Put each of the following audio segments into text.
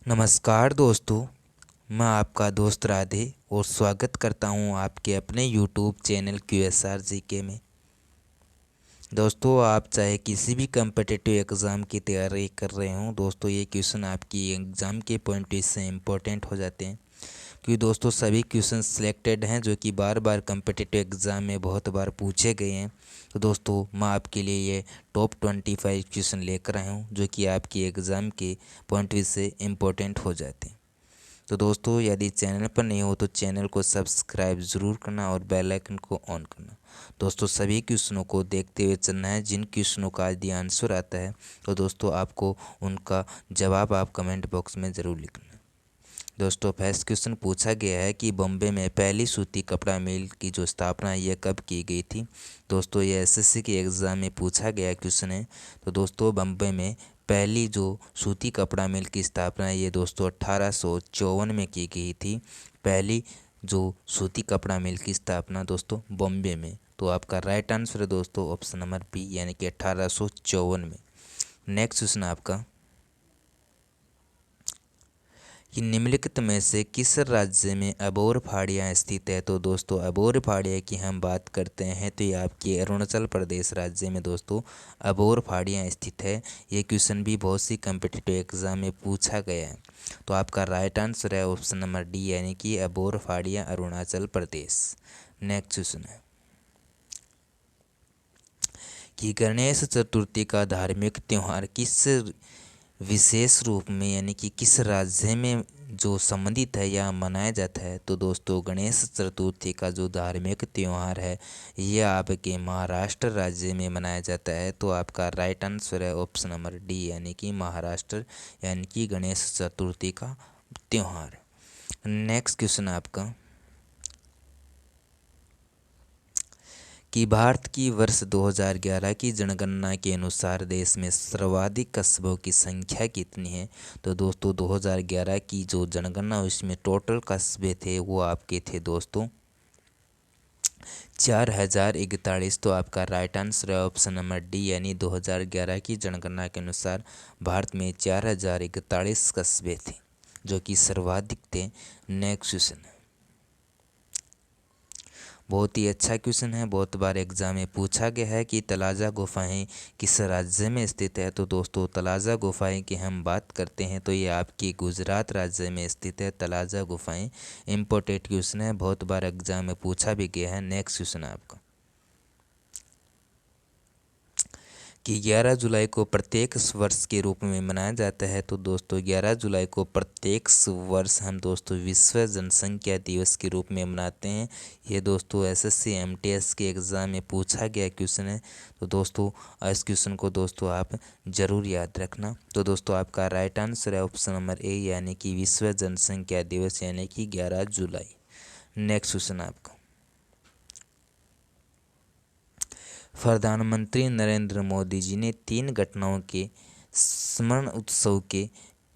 नमस्कार दोस्तों, मैं आपका दोस्त राधे और स्वागत करता हूं आपके अपने यूट्यूब चैनल QSR जीके में। दोस्तों, आप चाहे किसी भी कम्पिटिटिव एग्ज़ाम की तैयारी कर रहे हों, दोस्तों ये क्वेश्चन आपकी एग्ज़ाम के पॉइंट व्यू से इम्पोर्टेंट हो जाते हैं, क्योंकि दोस्तों सभी क्वेश्चन सिलेक्टेड हैं जो कि बार बार कम्पिटिटिव एग्ज़ाम में बहुत बार पूछे गए हैं। तो दोस्तों मैं आपके लिए ये टॉप 25 क्वेश्चन लेकर आया हूँ जो कि आपकी एग्ज़ाम के पॉइंट व्यू से इम्पोर्टेंट हो जाते हैं। तो दोस्तों यदि चैनल पर नहीं हो तो चैनल को सब्सक्राइब ज़रूर करना और बेल आइकन को ऑन करना। दोस्तों सभी क्वेश्चनों को देखते हुए चलना है। जिन क्वेश्चनों का यदि आंसर आता है तो दोस्तों आपको उनका जवाब आप कमेंट बॉक्स में ज़रूर लिखना। दोस्तों फर्स्ट क्वेश्चन पूछा गया है कि बॉम्बे में पहली सूती कपड़ा मिल की जो स्थापना है यह कब की गई थी। दोस्तों ये एसएससी के एग्ज़ाम में पूछा गया क्वेश्चन है। तो दोस्तों बॉम्बे में पहली जो सूती कपड़ा मिल की स्थापना है ये दोस्तों 1854 में की गई थी। पहली जो सूती कपड़ा मिल की स्थापना दोस्तों बॉम्बे में। तो आपका राइट आंसर है दोस्तों ऑप्शन नंबर बी यानी कि 1854 में। नेक्स्ट क्वेश्चन आपका कि निम्नलिखित में से किस राज्य में अबोर पहाड़ियाँ स्थित है। तो दोस्तों अबोर पहाड़ियाँ की हम बात करते हैं तो ये आपके अरुणाचल प्रदेश राज्य में दोस्तों अबोर पहाड़ियाँ स्थित है। ये क्वेश्चन भी बहुत सी कम्पिटिटिव एग्जाम में पूछा गया है। तो आपका राइट आंसर है ऑप्शन नंबर डी यानी कि अबोर पहाड़ियाँ अरुणाचल प्रदेश। नेक्स्ट क्वेश्चन है कि गणेश चतुर्थी का धार्मिक त्यौहार किस विशेष रूप में यानी कि किस राज्य में जो संबंधित है या मनाया जाता है। तो दोस्तों गणेश चतुर्थी का जो धार्मिक त्यौहार है यह आपके महाराष्ट्र राज्य में मनाया जाता है। तो आपका राइट आंसर है ऑप्शन नंबर डी यानी कि महाराष्ट्र यानी कि गणेश चतुर्थी का त्यौहार। नेक्स्ट क्वेश्चन आपका कि भारत की वर्ष 2011 की जनगणना के अनुसार देश में सर्वाधिक कस्बों की संख्या कितनी है। तो दोस्तों 2011 की जो जनगणना उसमें टोटल कस्बे थे वो आपके थे दोस्तों 4041। तो आपका राइट आंसर है ऑप्शन नंबर डी यानी 2011 की जनगणना के अनुसार भारत में 4041 कस्बे थे जो कि सर्वाधिक थे। नेक्स्ट क्वेश्चन बहुत ही अच्छा क्वेश्चन है, बहुत बार एग्जाम में पूछा गया है कि तलाजा गुफाएं किस राज्य में स्थित है। तो दोस्तों तलाजा गुफाएं की हम बात करते हैं तो ये आपकी गुजरात राज्य में स्थित है। तलाजा गुफाएं इम्पोर्टेंट क्वेश्चन है, बहुत बार एग्जाम में पूछा भी गया है। नेक्स्ट क्वेश्चन है आपका कि 11 जुलाई को प्रत्येक वर्ष के रूप में मनाया जाता है। तो दोस्तों 11 जुलाई को प्रत्येक वर्ष हम दोस्तों विश्व जनसंख्या दिवस के रूप में मनाते हैं। ये दोस्तों एसएससी एमटीएस के एग्ज़ाम में पूछा गया क्वेश्चन है। तो दोस्तों इस क्वेश्चन को दोस्तों आप ज़रूर याद रखना। तो दोस्तों आपका राइट आंसर है ऑप्शन नंबर ए यानी कि विश्व जनसंख्या दिवस यानी कि 11 जुलाई। नेक्स्ट क्वेश्चन आपका प्रधानमंत्री नरेंद्र मोदी जी ने 3 घटनाओं के स्मरण उत्सव के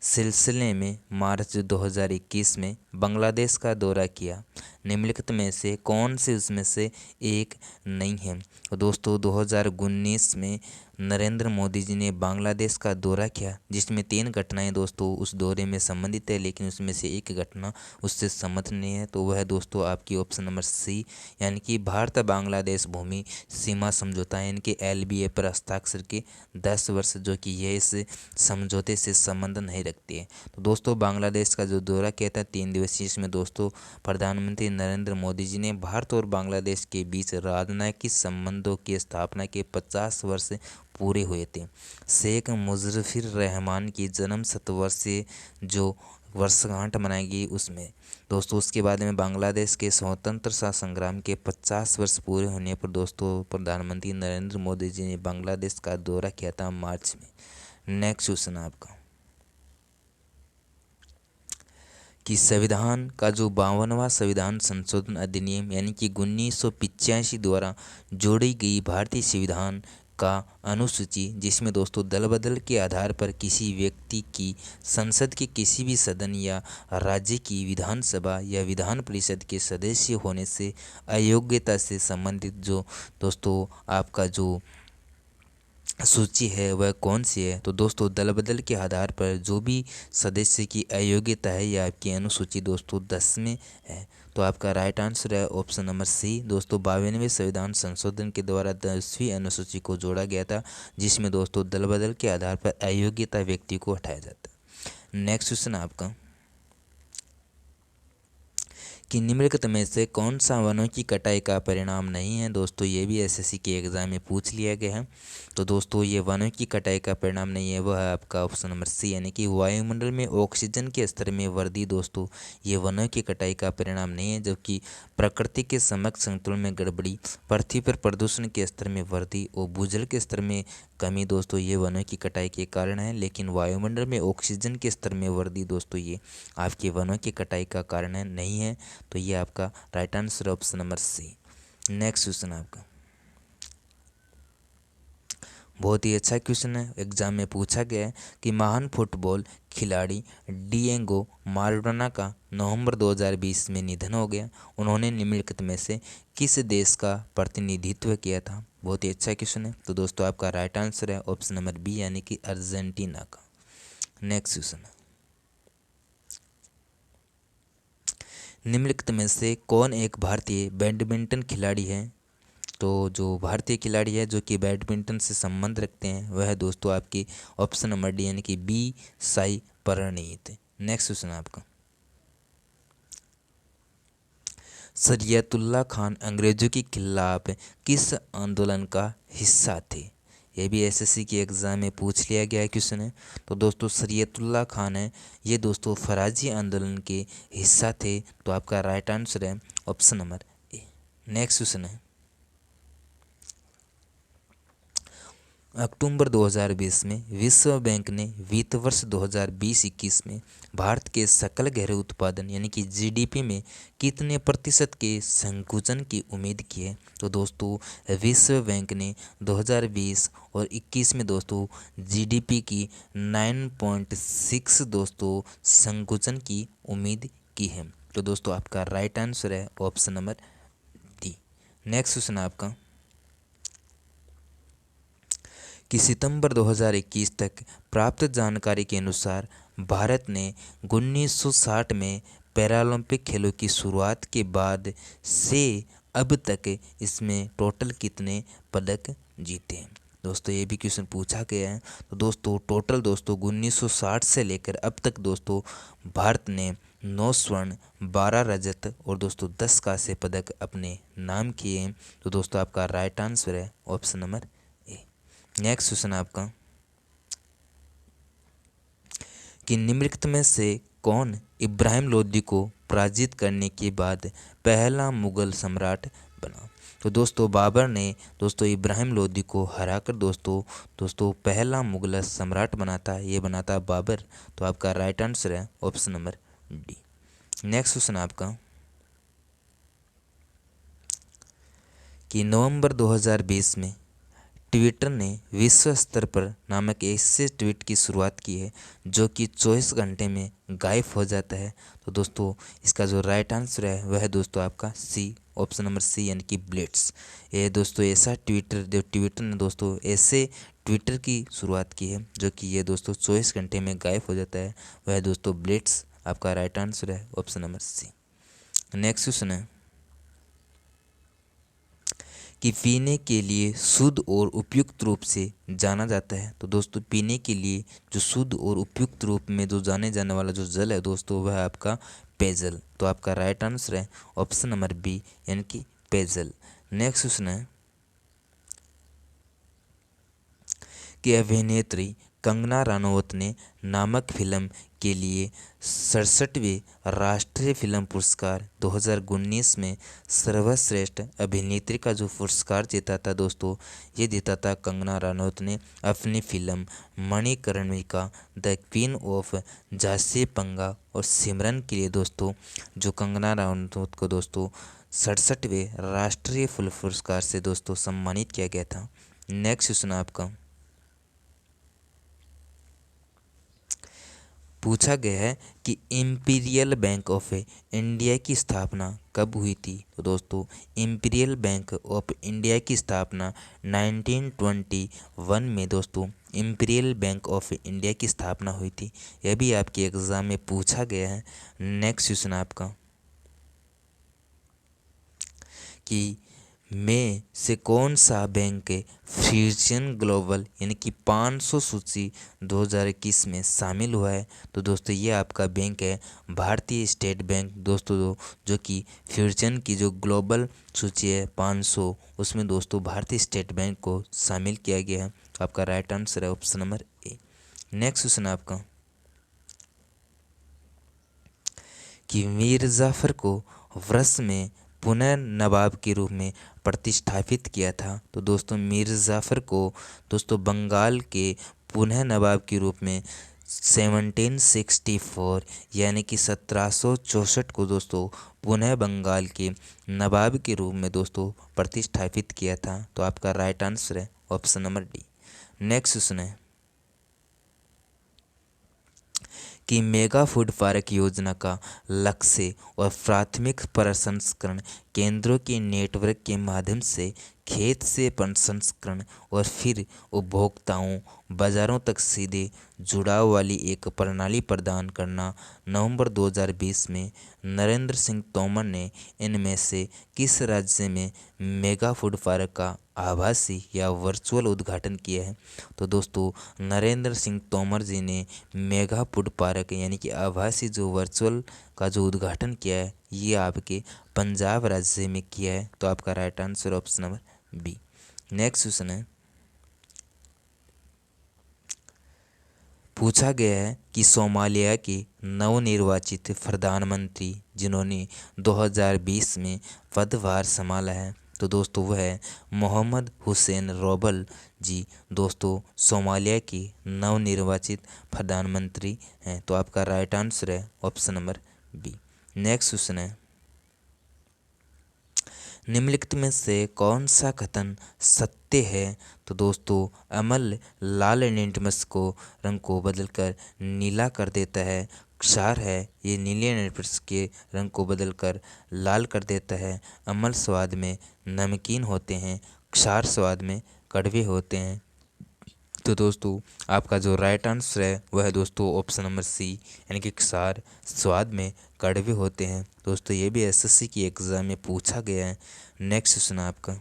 सिलसिले में मार्च 2021 में बांग्लादेश का दौरा किया। निम्नलिखित में से कौन से उसमें से एक नहीं है। तो दोस्तों 2019 में नरेंद्र मोदी जी ने बांग्लादेश का दौरा किया जिसमें 3 घटनाएं दोस्तों उस दौरे में संबंधित है, लेकिन उसमें से एक घटना उससे संबंधित नहीं है। तो वह दोस्तों आपकी ऑप्शन नंबर सी यानी कि भारत बांग्लादेश भूमि सीमा समझौता है इनके LBA पर हस्ताक्षर के 10 वर्ष जो कि यह इस समझौते से संबंध नहीं रखती है। तो दोस्तों बांग्लादेश का जो दौरा किया था 3 दिवसीय, इसमें दोस्तों प्रधानमंत्री नरेंद्र मोदी जी ने भारत और बांग्लादेश के बीच राजनयिक संबंधों की स्थापना के 50 वर्ष पूरे हुए थे। शेख मुजफ्फर रहमान की जन्म शतवर्षीय जो वर्षगांठ मनाएगी उसमें दोस्तों उसके बाद में बांग्लादेश के स्वतंत्रता संग्राम के 50 वर्ष पूरे होने पर दोस्तों प्रधानमंत्री नरेंद्र मोदी जी ने बांग्लादेश का दौरा किया था मार्च में। नेक्स्ट क्वेश्चन आपका कि संविधान का जो 52वां संविधान संशोधन अधिनियम यानी कि 1985 द्वारा जोड़ी गई भारतीय संविधान का अनुसूची जिसमें दोस्तों दल बदल के आधार पर किसी व्यक्ति की संसद के किसी भी सदन या राज्य की विधानसभा या विधान परिषद के सदस्य होने से अयोग्यता से संबंधित जो दोस्तों आपका जो सूची है वह कौन सी है? तो दोस्तों दल बदल के आधार पर जो भी सदस्य की अयोग्यता है यह आपकी अनुसूची दोस्तों 10 में है। तो आपका राइट आंसर है ऑप्शन नंबर सी। दोस्तों 52वें संविधान संशोधन के द्वारा 10वीं अनुसूची को जोड़ा गया था, जिसमें दोस्तों दल बदल के आधार पर अयोग्यता व्यक्ति को हटाया जाता है। नेक्स्ट क्वेश्चन आपका कि निम्नलिखित में से कौन सा वनों की कटाई का परिणाम नहीं है? दोस्तों ये भी एसएससी के एग्जाम में पूछ लिया गया है। तो दोस्तों ये वनों की कटाई का परिणाम नहीं है, वह है आपका ऑप्शन नंबर सी, यानी कि वायुमंडल में ऑक्सीजन के स्तर में वृद्धि। दोस्तों ये वनों की कटाई का परिणाम नहीं है, जबकि प्रकृति के समग्र संतुलन में गड़बड़ी, पृथ्वी पर प्रदूषण के स्तर में वृद्धि और भूजल के स्तर में कमी दोस्तों ये वनों की कटाई के कारण है। लेकिन वायुमंडल में ऑक्सीजन के स्तर में वृद्धि दोस्तों ये आपके वनों की कटाई का कारण है नहीं है। तो ये आपका right answer option number C. Next question आपका बहुत ही अच्छा क्वेश्चन है, एग्जाम में पूछा गया है कि महान फुटबॉल खिलाड़ी डिएगो माराडोना का नवंबर 2020 में निधन हो गया। उन्होंने निम्नलिखित में से किस देश का प्रतिनिधित्व किया था? बहुत ही अच्छा क्वेश्चन है। तो दोस्तों आपका राइट आंसर है ऑप्शन नंबर बी, यानी कि अर्जेंटीना का। नेक्स्ट क्वेश्चन है निम्नलिखित में से कौन एक भारतीय बैडमिंटन खिलाड़ी है? तो जो भारतीय खिलाड़ी है जो कि बैडमिंटन से संबंध रखते हैं वह है दोस्तों आपकी ऑप्शन नंबर डी, यानी कि B Sai Praneeth. Next question आपका शरियतुल्लाह खान अंग्रेजों के खिलाफ किस आंदोलन का हिस्सा थे? ये भी एसएससी के एग्ज़ाम में पूछ लिया गया क्वेश्चन है। तो दोस्तों शरियतुल्लाह खान है ये दोस्तों फराजी आंदोलन के हिस्सा थे। तो आपका राइट आंसर है option number A. Next question है अक्टूबर 2020 में विश्व बैंक ने वित्त वर्ष 2020-21 में भारत के सकल घरेलू उत्पादन यानी कि जीडीपी में कितने प्रतिशत के संकुचन की उम्मीद की है? तो दोस्तों विश्व बैंक ने 2020 और 21 में दोस्तों जीडीपी की 9.6 दोस्तों संकुचन की उम्मीद की है। तो दोस्तों आपका राइट आंसर है option number D. Next question आपका कि सितंबर 2021 तक प्राप्त जानकारी के अनुसार भारत ने 1960 में पैरालंपिक खेलों की शुरुआत के बाद से अब तक इसमें टोटल कितने पदक जीते हैं? दोस्तों ये भी क्वेश्चन पूछा गया है। तो दोस्तों टोटल दोस्तों 1960 से लेकर अब तक दोस्तों भारत ने 9 स्वर्ण, 12 रजत और दोस्तों 10 कांस्य पदक अपने नाम किए हैं। तो दोस्तों आपका राइट आंसर है option number A. Next question आपका कि निम्नलिखित में से कौन इब्राहिम लोदी को पराजित करने के बाद पहला मुगल सम्राट बना? तो दोस्तों बाबर ने दोस्तों इब्राहिम लोदी को हराकर दोस्तों पहला मुगल सम्राट बना था, ये बना था बाबर। तो आपका राइट आंसर है option number D. Next question आपका कि नवंबर 2020 में ट्विटर ने विश्व स्तर पर नामक ऐसे ट्वीट की शुरुआत की है जो कि 24 घंटे में गायब हो जाता है। तो दोस्तों इसका जो राइट आंसर है वह है दोस्तों आपका सी, ऑप्शन नंबर सी, यानी कि ब्लिट्स। ये दोस्तों ऐसा ट्विटर ने दोस्तों ऐसे ट्विटर की शुरुआत की है जो कि ये दोस्तों 24 घंटे में गायब हो जाता है, वह है दोस्तों ब्लिट्स। आपका राइट आंसर है option number C. Next question है कि पीने के लिए शुद्ध और उपयुक्त रूप से जाना जाता है। तो दोस्तों पीने के लिए जो शुद्ध और उपयुक्त रूप में जो जाने जाने वाला जो जल है दोस्तों वह है आपका पेयजल। तो आपका राइट आंसर है ऑप्शन नंबर बी, यानी कि पेयजल। नेक्स्ट क्वेश्चन है कि अभिनेत्री कंगना रनौत ने नामक फिल्म के लिए 67वें राष्ट्रीय फिल्म पुरस्कार 2019 में सर्वश्रेष्ठ अभिनेत्री का जो पुरस्कार जीता था दोस्तों, ये जीता था कंगना रनौत ने अपनी film Manikarnika the queen of Jhansi पंगा और सिमरन के लिए दोस्तों, जो कंगना रनौत को दोस्तों 67वें राष्ट्रीय फिल्म पुरस्कार से दोस्तों सम्मानित किया गया था। नेक्स्ट क्वेश्चन आपका पूछा गया है कि इम्पीरियल बैंक ऑफ इंडिया की स्थापना कब हुई थी। तो दोस्तों इम्पीरियल बैंक ऑफ इंडिया की स्थापना 1921 में दोस्तों इम्पीरियल बैंक ऑफ इंडिया की स्थापना हुई थी। यह भी आपके एग्ज़ाम में पूछा गया है। नेक्स्ट क्वेश्चन आपका कि में से कौन सा बैंक फ्यूजन ग्लोबल यानी कि 500 सूची 2021 में शामिल हुआ है। तो दोस्तों ये आपका बैंक है भारतीय स्टेट बैंक दोस्तों, जो कि फ्यूजन की जो ग्लोबल सूची है 500 उसमें दोस्तों भारतीय स्टेट बैंक को शामिल किया गया है। तो आपका राइट आंसर है option number A. Next question आपका कि मीर जाफ़र को वर्ष में पुनः नवाब के रूप में प्रतिष्ठापित किया था। तो दोस्तों मीर जाफ़र को दोस्तों बंगाल के पुनः नवाब के रूप में 1764 यानी कि 1764 को दोस्तों पुनः बंगाल के नवाब के रूप में दोस्तों प्रतिष्ठापित किया था। तो आपका राइट आंसर है option number D. Next question है कि मेगा फूड पार्क योजना का लक्ष्य और प्राथमिक प्रसंस्करण केंद्रों के नेटवर्क के माध्यम से खेत से प्रसंस्करण और फिर उपभोक्ताओं बाज़ारों तक सीधे जुड़ाव वाली एक प्रणाली प्रदान करना। नवंबर 2020 में नरेंद्र सिंह तोमर ने इनमें से किस राज्य में मेगा फूड पार्क का आभासी या वर्चुअल उद्घाटन किया है। तो दोस्तों नरेंद्र सिंह तोमर जी ने मेगा फूड पार्क यानी कि आभासी जो वर्चुअल का जो उद्घाटन किया है ये आपके पंजाब राज्य में किया है। तो आपका right answer option number B. Next question है पूछा गया है कि सोमालिया के नवनिर्वाचित प्रधानमंत्री जिन्होंने 2020 में पदभार संभाला है। तो दोस्तों वह है मोहम्मद हुसैन रोबल जी दोस्तों सोमालिया के नवनिर्वाचित प्रधानमंत्री हैं। तो आपका राइट आंसर है option number B. Next question है निम्नलिखित में से कौन सा कथन सत्य है। तो दोस्तों अमल लाल निटमस को रंग को बदलकर नीला कर देता है। क्षार है ये नीले निटमस के रंग को बदलकर लाल कर देता है। अमल स्वाद में नमकीन होते हैं, क्षार स्वाद में कड़वे होते हैं। तो दोस्तों आपका जो राइट आंसर है वह है दोस्तों ऑप्शन नंबर सी यानी कि क्षार स्वाद में कड़वे होते हैं। दोस्तों ये भी एसएससी की एग्ज़ाम में पूछा गया है। नेक्स्ट क्वेश्चन आपका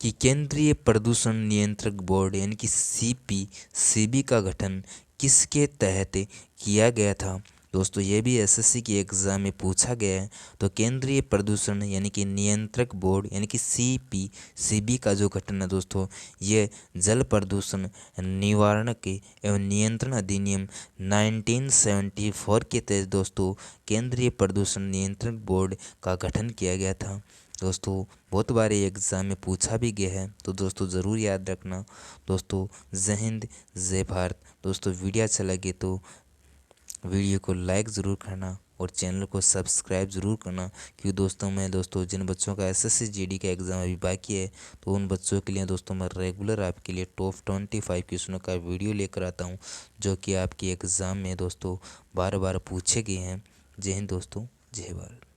कि केंद्रीय प्रदूषण नियंत्रक बोर्ड यानी कि सीबी का गठन किसके तहत किया गया था। दोस्तों ये भी एसएससी की एग्ज़ाम में पूछा गया है। तो केंद्रीय प्रदूषण यानी कि नियंत्रक बोर्ड यानी कि सीबी का जो गठन है दोस्तों ये जल प्रदूषण निवारण के एवं नियंत्रण अधिनियम 1974 के तहत दोस्तों केंद्रीय प्रदूषण नियंत्रक बोर्ड का गठन किया गया था। दोस्तों बहुत बार ये एग्ज़ाम में पूछा भी गया है तो दोस्तों ज़रूर याद रखना। दोस्तों जय हिंद जय भारत। दोस्तों वीडियो अच्छा लगे तो वीडियो को लाइक ज़रूर करना और चैनल को सब्सक्राइब ज़रूर करना, क्योंकि दोस्तों जिन बच्चों का एसएससी जीडी का एग्ज़ाम अभी बाकी है तो उन बच्चों के लिए दोस्तों मैं रेगुलर आपके लिए टॉप 25 क्वेश्चनों का वीडियो लेकर आता हूं जो कि आपके एग्ज़ाम में दोस्तों बार बार पूछे गए हैं। जय हिंद दोस्तों, जय भारत।